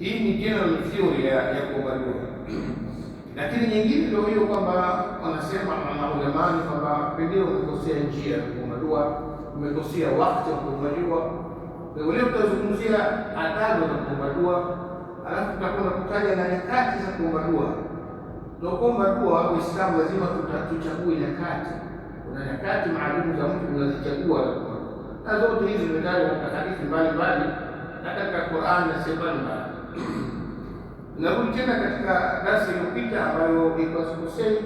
Hii ni general theory ya kuomba dua. Lakini nyingine ndio hiyo kwamba wanasema maulamani kwamba pengine umekosea njia ya kuomba dua, umekosea wakati wa kuomba dua. Leo tutazungumzia adabu za kuomba dua, alafu tutakwenda kutaja na nyakati za kuomba dua. Tunapoomba dua, Uislamu lazima tuchague nyakati. Kuna nyakati maalum za mtu unazichagua, na zote hizi zimetajwa katika hadithi mbalimbali na katika Qur'an na sehemu mbalimbali. Narudi tena katika darasa iliyopita ambayo ilikuwa sikosei,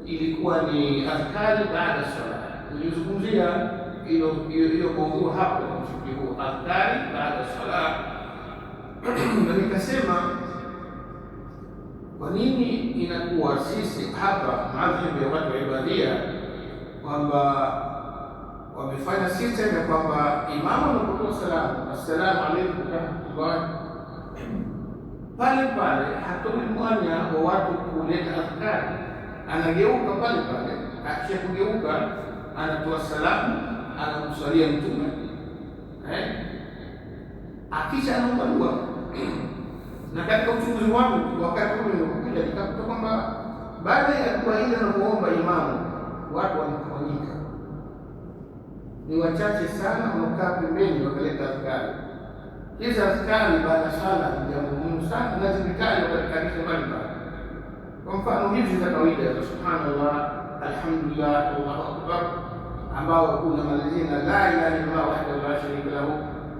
ilikuwa ni adhkari baada sala. Nilizungumzia hiyo kwa hapo kwa adhkari baada sala, na nikasema kwa nini inakuwa sisi hapa madhhabu ya watu wa Ibadia kwamba wamefanya system ya kwamba imamu anapotoa salamu, assalamu alaykum wa rahmatullah, pale pale hatoi mwanya wa watu kuleta adhkari, anageuka pale pale. Akisha kugeuka anatoa salamu, anamswalia Mtume, akisha anaomba dua. Na katika uchunguzi wangu wakati ule ulikuja nikakuta kwamba baada ya dua ile anapoomba imamu, watu wanatawanyika, ni wachache sana wanaokaa pembeni wakaleta adhkari. Hizi adhkari baada ya sala ni jambo muhimu sana na zimetajwa katika hadithi mbalimbali. Kwa mfano hizi za kawaida za subhanallah, alhamdulillah, Allahu akbar, ambao unamalizia na la ilaha illallah wahdahu la sharika lahu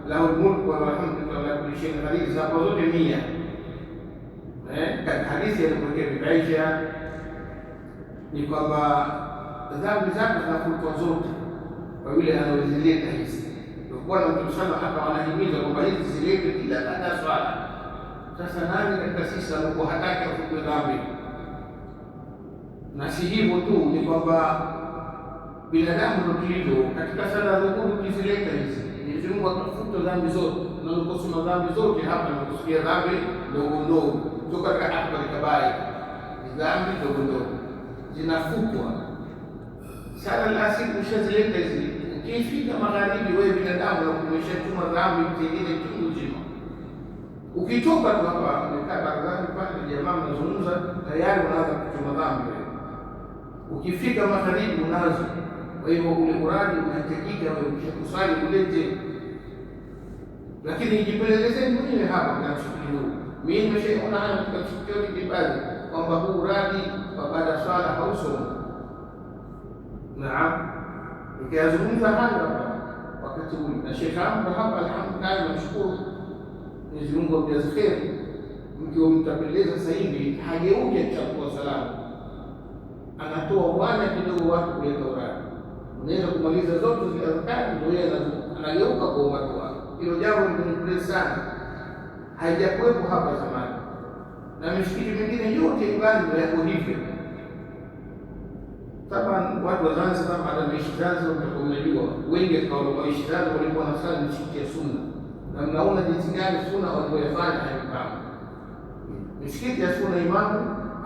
lahul mulku wa lahul hamdu wa ala kulli shay'in qadir, za zote 100. Katika hadithi ya Ibn Aisha ni kwamba dhambi zako zinafutwa zote kwa yule anayezileta hizi. Bwana Mtume sana hapa anahimiza kwamba hizi zilete kila baada ya swala. Sasa nani katika sisi anakuwa hataki afutwe dhambi? Na si hivyo tu, ni kwamba binadamu ndio tulivyo. Katika sala za dhuhuri ukizileta hizi, Mwenyezi Mungu atafuta dhambi zote, na unaposema dhambi zote hapa nakusudia dhambi ndogo ndogo, sio katika akbar kabaya, ni dhambi ndogo ndogo zinafutwa. Sala la siku ushazileta hizi, ukifika magharibi wewe binadamu na kumeshatuma dhambi nyingine chungu nzima. Ukitoka tu hapa umekaa barazani pale, jamaa mnazungumza, tayari unaanza kuchuma dhambi wewe. Ukifika magharibi unaanza. Kwa hivyo ule muradi unahitajika wewe ukishakusali ulete. Lakini jipelelezeni mwenyewe hapa kwa shughuli huu. Mimi nimeshaona haya katika shughuli kibali kwamba huu uradi baada ya swala hausomi. Naam. Nikazungumza haya wakati ule na Sheikh Ahmed hapa, alhamdulillah, namshukuru Mwenyezi Mungu amjaze kheri. Mkiwa mtapeleza sasa hivi hageuki kuchukua salamu, anatoa bwana kidogo watu kuleta uradi. Unaweza kumaliza zote zile adhkari, ndio yeye anageuka kwa watu wake. Hilo jambo ni sana, haijakuwepo hapa zamani, na misikiti mingine yote Uganda yako hivyo. Taban watu wa Zanzibar baada ya ishi Zanzibar, mtakuwa mnajua wengi kwa ishi Zanzibar walikuwa wanasali misikiti ya sunna, na mnaona jinsi gani sunna waliyofanya hayo. Misikiti ya sunna imamu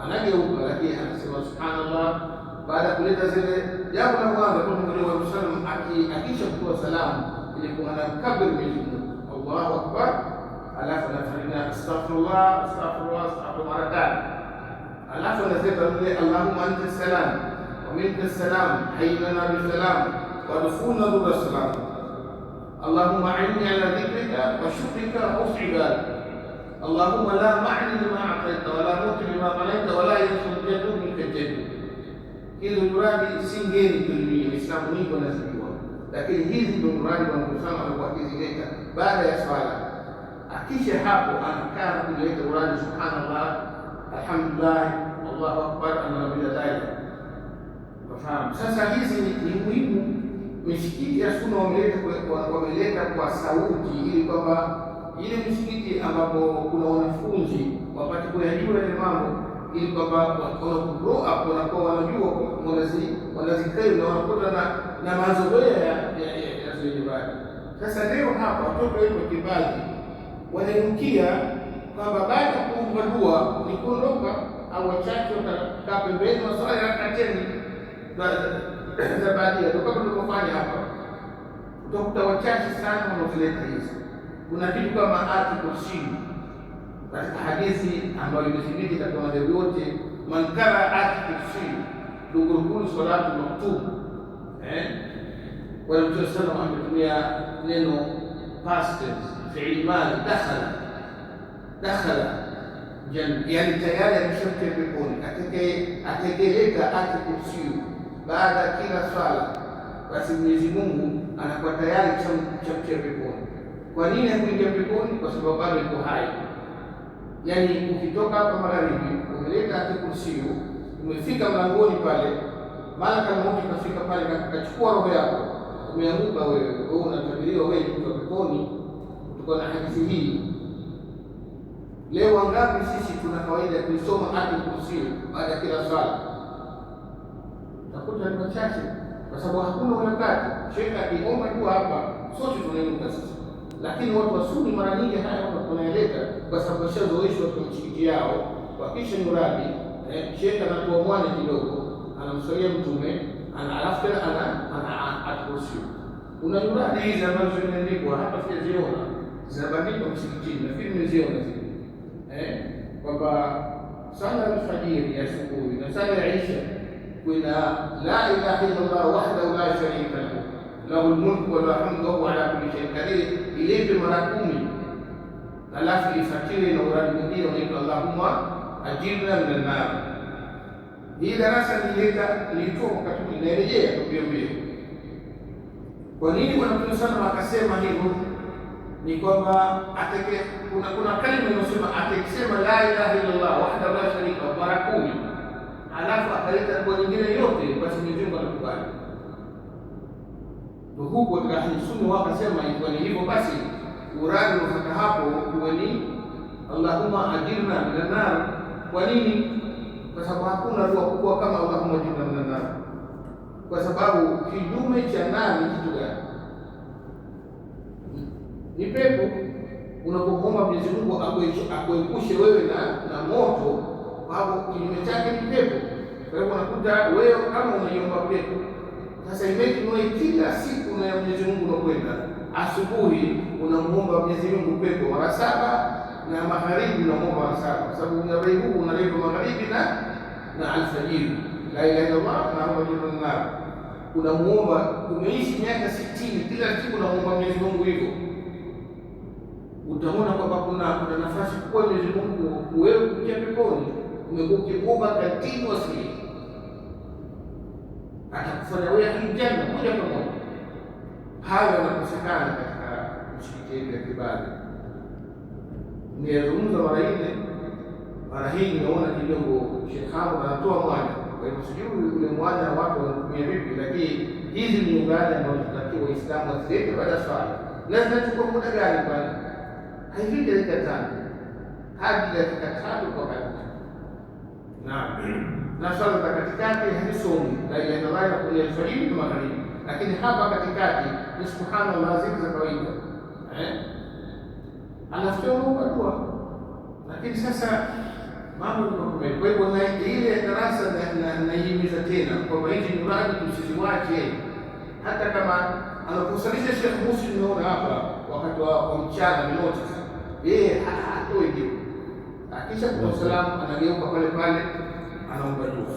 anageuka, lakini anasema subhanallah baada ya kuleta zile jambo la kwanza kwa Mtume wa sallam, akisha kutoa salamu ilikuwa anakabir Mwenyezi Mungu Allahu akbar, alafu anafanya astaghfirullah astaghfirullah astaghfirullah mara tatu, alafu anasema ile Allahumma anta salam ومنك السلام حينا بالسلام ودخولنا ضد السلام اللهم أعني على ذكرك وشكرك وحسن عبادتك اللهم لا معني لما أعطيت ولا مؤتي لما منعت ولا ينفع الجد منك الجد. Hizi muradi si ngeni dunia, Uislamu ni unazijua, lakini hizi ndio muradi wa Mtume alikuwa akizileta baada ya swala. Akisha hapo anakaa kuleta muradi subhanallah alhamdulillah Allahu akbar anabila daima. Sasa hizi ni muhimu. Misikiti ya sunna wameleta kwa sauti, ili kwamba ile misikiti ambapo kuna wanafunzi wapate kuyajua yale mambo, ili kwamba wanagrow up wanakuwa wanajua wanazikiri na wanakuta na mazoea ya ibada. Sasa leo hapa watoto wetu wa Kibaji wananukia kwamba baada ya kuomba dua ni kuondoka, au wachache watakaa pembeni maswala ya kateni za baadhi. Ndio kama tulivyofanya hapa, utakuta wachache sana wanaozileta hizi. Kuna kitu kama article C katika hadithi ambayo imethibiti katika madhehebu yote, man qara'a kursi dugurukulu salatu maktub. Kwa Mtume sallallahu alayhi ametumia neno past tense, fi'il madi, dakhala yani tayari ameshaingia peponi. Atekeleka ati kursi baada ya kila swala, basi Mwenyezi Mungu anakuwa tayari chamtia peponi. Kwa nini hakuingia peponi? Kwa sababu bado yuko hai. Yani ukitoka hapa magharibi umeleta ati kursi, umefika mlangoni pale, malaka mmoja kafika pale kachukua roho yako, umeanguka wewe unatabiriwa wewe kutoka peponi kutokana na hadithi hii. Leo wangapi sisi tuna kawaida kuisoma ati kursi baada ya kila swala? Utakuta ni machache, kwa sababu hakuna wakati shekha akiomba dua hapa sote tunainuka sisi. Lakini watu wa Sunni mara nyingi haya wanaeleta kwa sababu washazoeshwa kwa msikiti yao, wakisha nyuradi shekha anatoa mwana kidogo, anamswalia Mtume, alafu tena ana atukursi. Kuna nyuradi hizi ambazo zimeandikwa hata sijaziona, zinabandikwa msikitini, nafikiri nimeziona zile kwamba sala alfajiri ya asubuhi na sala ya isha kuna la ilaha illa Allah wahdahu la sharika lahu lahul mulku wa lahul hamdu wa huwa ala kulli shay'in qadir, ilepe mara 10, alafu ifatile na uradi mwingine unaitwa Allahumma ajirna minan nar. Hii darasa nilitoa wakati ninarejea kuambia kwa nini Bwana Mtume sana akasema hivyo. Ni kwamba kuna kalima inasema atakisema la ilaha illa Allah wahdahu la sharika lahu mara 10, alafu akaleta kwa nyingine yote, basi Mwenyezi Mungu anakubali. Ndio huko katika Sunni wakasema ikiwa ni hivyo, basi uradi unafika hapo huwa ni Allahumma ajirna minan nar. Kwa nini? Kwa sababu hakuna dua kubwa kama Allahumma ajirna minan nar, kwa sababu kidume cha nani kitu gani? Ni pepo. Unapoomba Mwenyezi Mungu akuepushe wewe na moto, hapo kinyume chake ni pepo. Kwa hiyo unakuta wewe kama unaiomba pepo, sasa imeki wewe kila siku na Mwenyezi Mungu unakwenda asubuhi unamuomba Mwenyezi Mungu pepo mara 7 na magharibi unamuomba mara 7, kwa sababu unabai huu unaleta magharibi na alfajiri, la ilaha illa Allah na Muhammadur nar. Unamuomba, umeishi miaka 60 kila siku unamuomba Mwenyezi Mungu hivyo, utaona kwamba kuna nafasi kubwa Mwenyezi Mungu wewe kuja peponi. Umekuwa ukiomba continuously, atakufanya wewe janna moja kwa moja. Hayo yanakosekana katika msikiti ya Kibali. Nimezungumza mara hii nimeona kidogo Sheikh Hamad anatoa mwanya, kwa hiyo sijui ule mwanya watu wanatumia vipi, lakini hizi ni ibada ambazo tunatakiwa Waislamu wasije baada ya swala. Lazima tuchukue muda gani bwana? Haifiki dakika 5 hadi dakika 3 kwa wakati. Na swala za katikati hazisomi la ilaha illa Allah na kule alfajiri na magharibi, lakini hapa katikati ni subhanallah zikr za kawaida anafuta dua. Lakini sasa mambo ni makomeli. Kwa hivyo na ile darasa naihimiza tena kwamba hizi muradi tusiziwache, hata kama anakusalisha Sheikh Musi nimeona hapa wakati wa mchana minoti hatoi jibu, akisha kwa salamu anageuka pale pale anaomba dua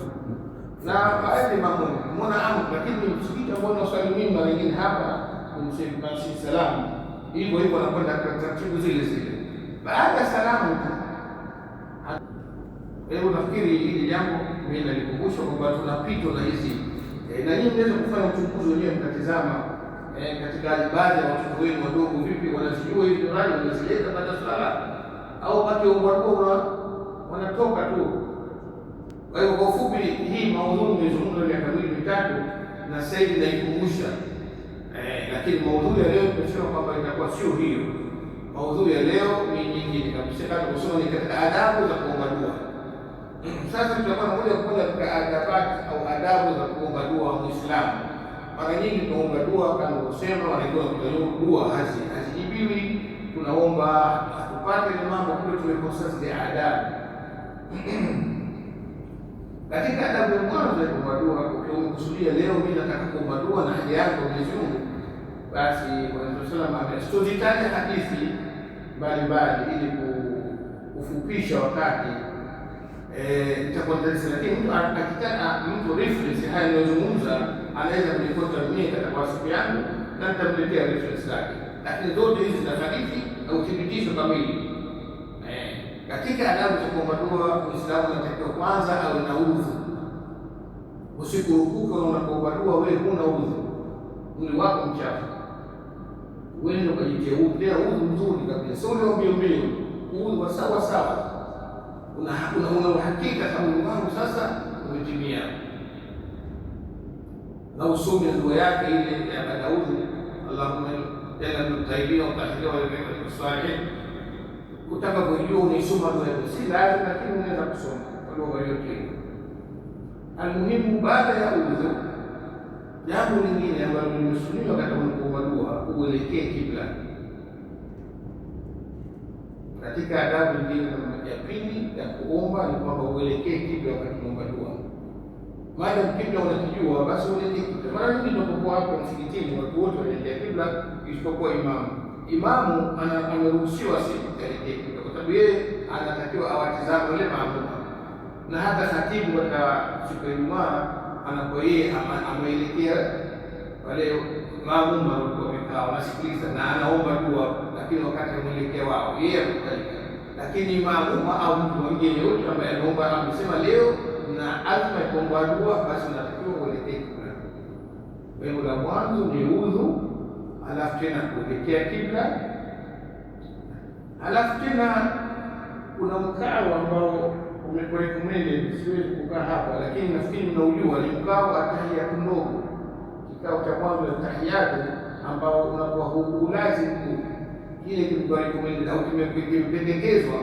na baadhi mambo muona amu. Lakini msikiti ambao unaswali mimi mara nyingine hapa kumsema salamu hivyo anakwenda taratibu zile baada ya salamu. Hebu nafikiri hili jambo mimi nalikumbusha kwamba tunapitwa na hizi na nyinyi mnaweza kufanya uchunguzi wenyewe, mtatizama katika baadhi ya watoto wenu wadogo vipi wanazijua hizi radi, wanazileta baada ya sala au wakati wanatoka tu. Kwa hiyo kwa ufupi, hii maudhui nimezungumza miaka 2-3 na sasa hivi naikumbusha, lakini maudhui ya leo tunasema kwamba itakuwa sio hiyo. Maudhui ya leo ni nyingine kabisa, kama kusoma ni katika adabu za kuomba dua. Sasa tutakuwa moja kwa moja katika adabu za kuomba dua wa Muislamu. Mara nyingi tunaomba dua kama unasema wanaikuwa dua hazijibiwi, tunaomba tupate ni mambo kule tumekosa zile adabu. Katika adabu ya mwanzo ya kuomba dua, ukikusudia leo mimi nataka kuomba dua na haja yangu kwa Mwenyezi Mungu, basi Mtume sallallahu alayhi wasallam amezitaja hadithi mbalimbali ili kupisha wakati itakuwa tatizo, lakini mtu akitaka mtu reference haya ninayozungumza anaweza kunikuta mimi katika siku yangu na nitamletea reference lake, lakini zote hizi zina hadithi na uthibitisho kamili. Katika adabu za kuomba dua, Muislamu anatakiwa kwanza awe na udhu. Usikurupuke unapoomba dua wewe huna udhu, mwili wako mchafu, wewe ukajitia udhu mzuri kabisa, sio ule mbio udhu wa sawa sawa, una uhakika kama mwili wangu sasa umetimia, na usome dua yake ile ya Daudi, Allahumma jalla mtaibina wa tahdiwa wa salih. Kutaka kujua unaisoma dua hiyo si lazima, lakini unaweza kusoma kwa lugha yote. Almuhimu, baada ya udhu, jambo lingine ambalo limesuniwa katika kuomba dua, uelekee kibla. Katika adabu nyingine ya pili ya kuomba ni kwamba uelekee kibla wakati unaomba dua. Maadamu kibla unakijua, basi uelekee kibla. Mara nyingi tunapokuwa hapa msikitini, watu wote wanaelekea kibla isipokuwa imamu. Imamu ameruhusiwa asielekee kibla kwa sababu yeye anatakiwa awatizame wale maamuma, na hata khatibu katika siku ya Ijumaa anakuwa yeye ameelekea wale maamuma wamekaa wanasikiliza na anaomba dua, lakini wakati ameelekea wao yeye amekalika. Lakini maamuma au mtu mwingine yote ambaye anaomba amesema leo na azma ya kuomba dua, basi unatakiwa uelekee kibla. Lengo la mwanzo ni udhu, alafu tena kuelekea kibla, alafu tena kuna mkao ambao umerecommended, siwezi kukaa hapa, lakini nafikiri mnaujua, ni mkao wa tahiyatu ndogo, kikao cha kwanza cha tahiyatu, ambao unakuwa lazima kile kilikuwa recommended au kimependekezwa